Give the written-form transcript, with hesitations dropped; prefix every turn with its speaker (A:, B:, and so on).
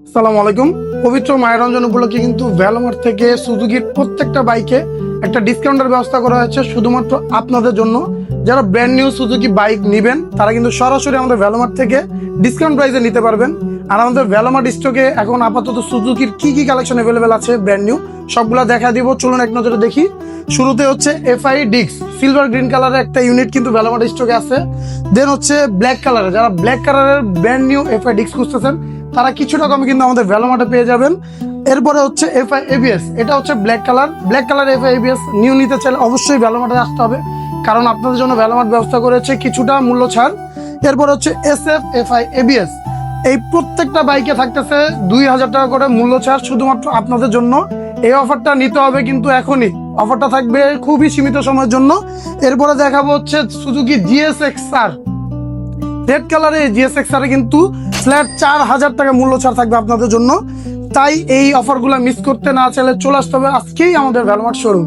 A: আসসালামু আলাইকুম। পবিত্র মায়ের রমজান উপলক্ষে কিন্তু ভ্যালোমার্ট থেকে সুজুকির প্রত্যেকটা বাইকে একটা ডিসকাউন্টের ব্যবস্থা করা হয়েছে শুধুমাত্র আপনাদের জন্য। যারা ব্র্যান্ড নিউ সুজুকি বাইক নেবেন তারা কিন্তু সরাসরি আমাদের ভ্যালোমার্ট থেকে ডিসকাউন্ট প্রাইসে নিতে পারবেন। আর আমাদের ভ্যালোমার্ট স্টকে এখন আপাতত সুজুকির কি কালেকশন অ্যাভেলেবেল আছে ব্র্যান্ড নিউ সবগুলা দেখা দিব। চলুন এক নজরে দেখি। শুরুতে হচ্ছে এফআই ডিক্স সিলভার গ্রিন কালারের একটা ইউনিট কিন্তু ভ্যালোমার্ট স্টকে আছে। দেন হচ্ছে ব্ল্যাক কালারের, যারা ব্ল্যাক কালারের ব্র্যান্ড নিউ এফআই ডিক্স খুঁজতেছেন তারা কিছুটা কমে কিন্তু আমাদের ভ্যালোমার্টে পেয়ে যাবেন। এরপরে হচ্ছে এফআই এবিএস, এটা হচ্ছে black colour FI ABS new নিতে চাইলে অবশ্যই ভ্যালোমার্টে আসতে হবে, কারণ আপনাদের জন্য ভ্যালোমার্ট ব্যবস্থা করেছে কিছুটা মূল্য ছাড়। এরপর হচ্ছে এসএফ এফআই এবিএস, এই প্রত্যেকটা বাইকে থাকতেছে 2000 টাকা করে মূল্য ছাড় শুধুমাত্র আপনাদের জন্য। এই অফারটা নিতে হবে কিন্তু এখনই, অফারটা থাকবে খুবই সীমিত সময়ের জন্য। এরপরে দেখাবো হচ্ছে সুজুকি জিএসএক্সআর, রেড কালারে জিএসএক্সআর কিন্তু ফ্ল্যাট 4000 টাকা মূল্য ছাড় থাকবে আপনাদের জন্য। তাই এই অফারগুলো মিস করতে না চাইলে চলে আসতে হবে আজকেই আমাদের ভ্যালোমার্ট শোরুম।